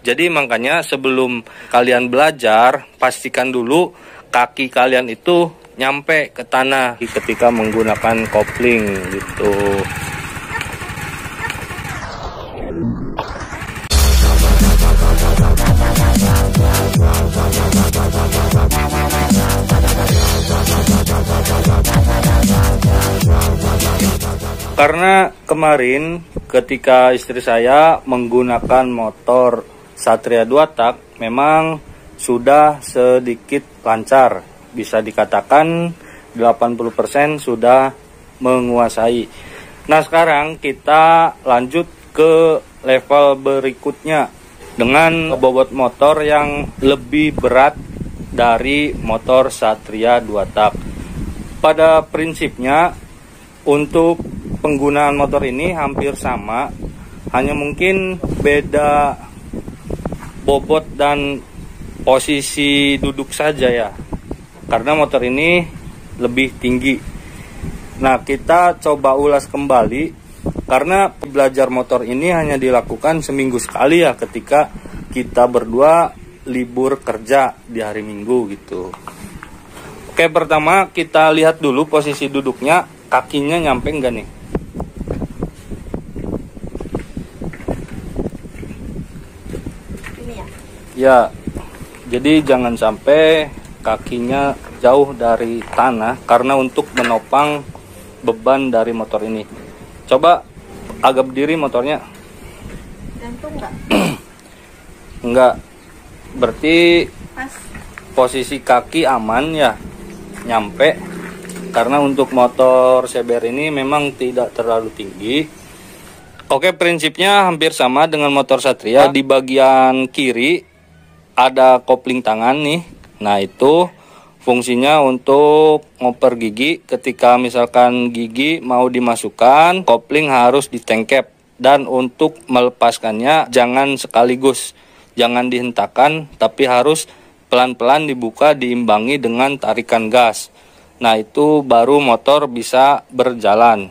Jadi makanya sebelum kalian belajar, pastikan dulu kaki kalian itu nyampe ke tanah ketika menggunakan kopling gitu. Karena kemarin ketika istri saya menggunakan motor Satria 2 tak memang sudah sedikit lancar, bisa dikatakan 80% sudah menguasai. Nah sekarang kita lanjut ke level berikutnya dengan bobot motor yang lebih berat dari motor Satria 2 tak. Pada prinsipnya untuk penggunaan motor ini hampir sama, hanya mungkin beda bobot dan posisi duduk saja ya, karena motor ini lebih tinggi. Nah kita coba ulas kembali, karena belajar motor ini hanya dilakukan seminggu sekali ya, ketika kita berdua libur kerja di hari Minggu gitu. Oke, pertama kita lihat dulu posisi duduknya, kakinya nyampe enggak nih? Ya, jadi jangan sampai kakinya jauh dari tanah karena untuk menopang beban dari motor ini. Coba agak berdiri motornya. Gantung enggak? Enggak. Berarti Pas. posisi kaki aman ya, nyampe. Karena untuk motor CBR ini memang tidak terlalu tinggi. Oke, prinsipnya hampir sama dengan motor Satria. Di bagian kiri ada kopling tangan nih. Nah itu fungsinya untuk ngoper gigi. Ketika misalkan gigi mau dimasukkan, kopling harus ditengkep. Dan untuk melepaskannya jangan sekaligus, jangan dihentakkan, tapi harus pelan-pelan dibuka diimbangi dengan tarikan gas. Nah itu baru motor bisa berjalan.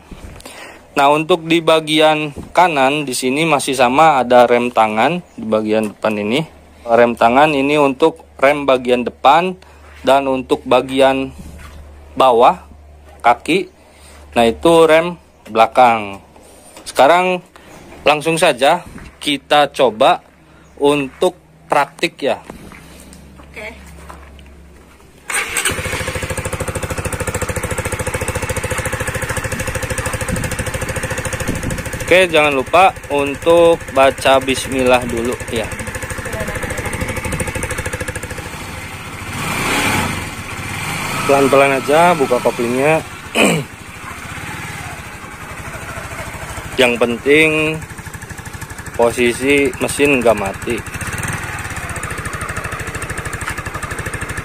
Nah untuk di bagian kanan di sini masih sama, ada rem tangan di bagian depan ini. Rem tangan ini untuk rem bagian depan dan untuk bagian bawah kaki. Nah itu rem belakang. Sekarang langsung saja kita coba untuk praktik ya. Oke. Oke, jangan lupa untuk baca bismillah dulu ya. Pelan-pelan aja buka koplingnya. Yang penting posisi mesin nggak mati.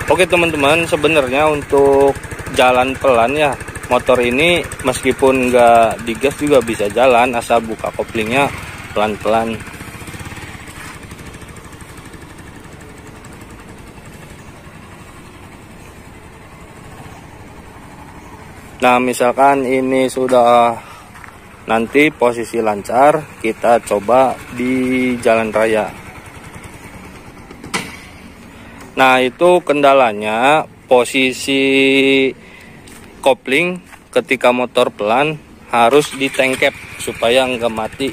Oke teman-teman, sebenarnya untuk jalan pelan ya, motor ini meskipun nggak digas juga bisa jalan asal buka koplingnya pelan-pelan. Nah misalkan ini sudah nanti posisi lancar, kita coba di jalan raya. Nah itu kendalanya posisi kopling ketika motor pelan harus ditengkep supaya nggak mati.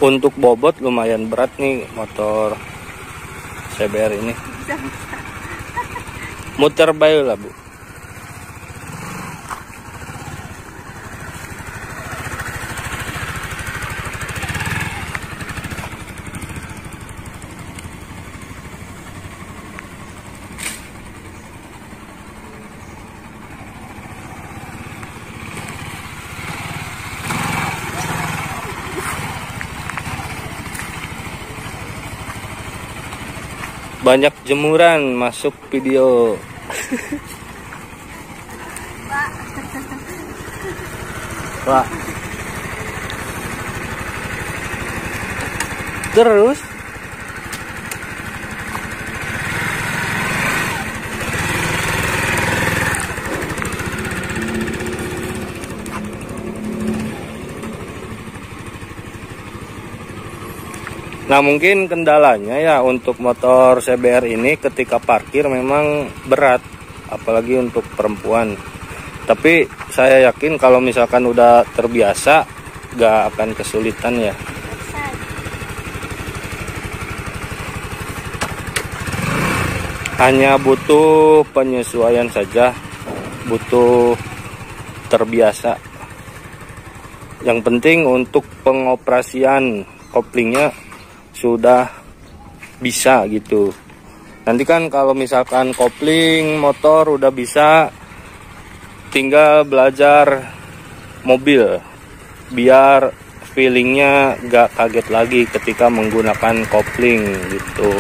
Untuk bobot lumayan berat nih motor CBR ini. Muter bayu lah Bu. Banyak jemuran masuk video. Pak. Terus Nah, mungkin kendalanya ya untuk motor CBR ini ketika parkir memang berat, apalagi untuk perempuan. Tapi saya yakin kalau misalkan udah terbiasa, gak akan kesulitan ya. Hanya butuh penyesuaian saja, butuh terbiasa. Yang penting untuk pengoperasian koplingnya sudah bisa gitu. Nanti kan kalau misalkan kopling motor udah bisa, tinggal belajar mobil biar feelingnya gak kaget lagi ketika menggunakan kopling gitu.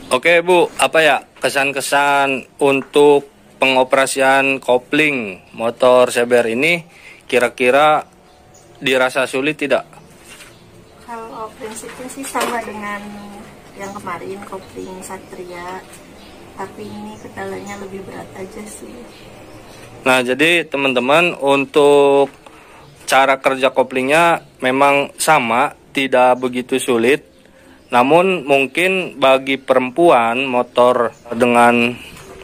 Oke Bu, apa ya kesan-kesan untuk pengoperasian kopling motor CBR ini, kira-kira dirasa sulit tidak? Kalau prinsipnya sih sama dengan yang kemarin kopling Satria, tapi ini kendalanya lebih berat aja sih. Nah, jadi teman-teman, untuk cara kerja koplingnya memang sama, tidak begitu sulit. Namun mungkin bagi perempuan motor dengan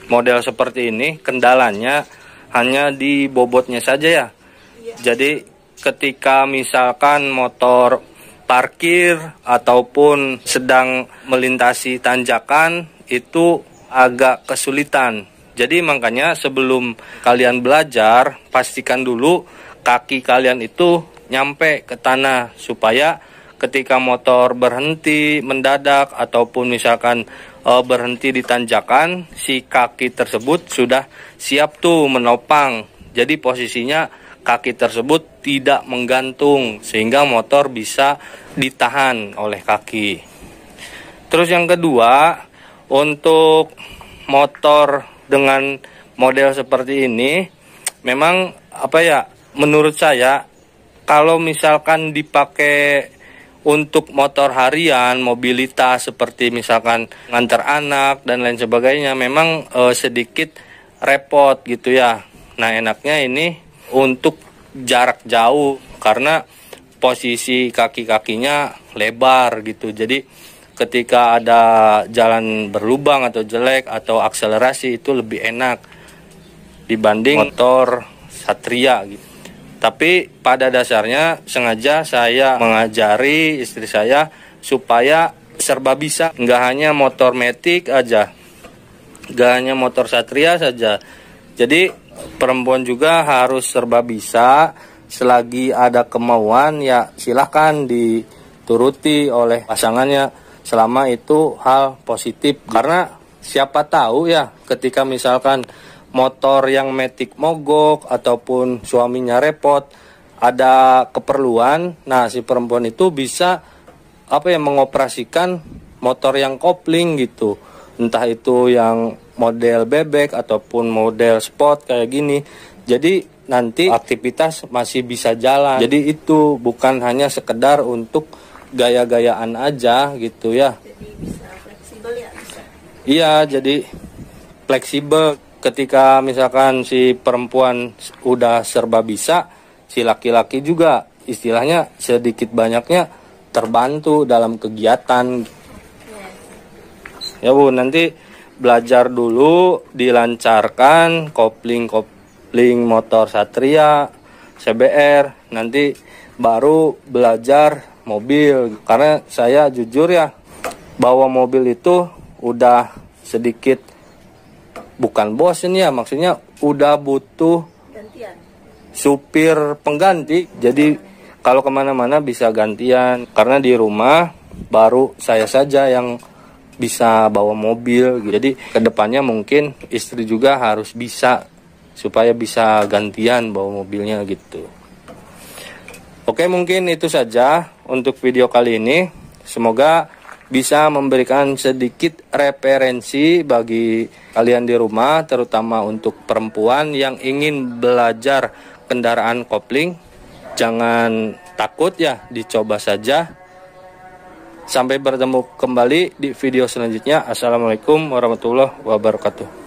model seperti ini, kendalanya hanya di bobotnya saja ya. Jadi ketika misalkan motor parkir ataupun sedang melintasi tanjakan, itu agak kesulitan. Jadi makanya sebelum kalian belajar, pastikan dulu kaki kalian itu nyampe ke tanah, supaya ketika motor berhenti mendadak ataupun misalkan berhenti di tanjakan, si kaki tersebut sudah siap tuh menopang. Jadi posisinya kaki tersebut tidak menggantung, sehingga motor bisa ditahan oleh kaki. Terus yang kedua, untuk motor dengan model seperti ini, memang apa ya, menurut saya kalau misalkan dipakai untuk motor harian, mobilitas seperti misalkan ngantar anak dan lain sebagainya, memang sedikit repot gitu ya. Nah, enaknya ini untuk jarak jauh karena posisi kaki-kakinya lebar gitu. Jadi ketika ada jalan berlubang atau jelek atau akselerasi, itu lebih enak dibanding motor Satria gitu. Tapi pada dasarnya sengaja saya mengajari istri saya supaya serba bisa, nggak hanya motor Matic aja, nggak hanya motor Satria saja. Jadi perempuan juga harus serba bisa. Selagi ada kemauan ya silahkan dituruti oleh pasangannya, selama itu hal positif. Karena siapa tahu ya, ketika misalkan motor yang Matic mogok ataupun suaminya repot, ada keperluan, nah si perempuan itu bisa mengoperasikan motor yang kopling gitu. Entah itu yang model bebek ataupun model sport kayak gini. Jadi nanti aktivitas masih bisa jalan. Jadi itu bukan hanya sekedar untuk gaya-gayaan aja gitu ya. Jadi bisa fleksibel ya, bisa. Iya, jadi fleksibel. Ketika misalkan si perempuan udah serba bisa, si laki-laki juga istilahnya sedikit banyaknya terbantu dalam kegiatan. Ya Bu, nanti belajar dulu, dilancarkan kopling motor Satria, CBR, nanti baru belajar mobil. Karena saya jujur ya, bawa mobil itu udah sedikit bukan bosen ya, maksudnya udah butuh gantian supir pengganti. Jadi kalau kemana-mana bisa gantian, karena di rumah baru saya saja yang bisa bawa mobil. Jadi kedepannya mungkin istri juga harus bisa, supaya bisa gantian bawa mobilnya gitu. Oke, mungkin itu saja untuk video kali ini. Semoga bisa memberikan sedikit referensi bagi kalian di rumah, terutama untuk perempuan yang ingin belajar kendaraan kopling. Jangan takut ya, dicoba saja. Sampai bertemu kembali di video selanjutnya. Assalamualaikum warahmatullahi wabarakatuh.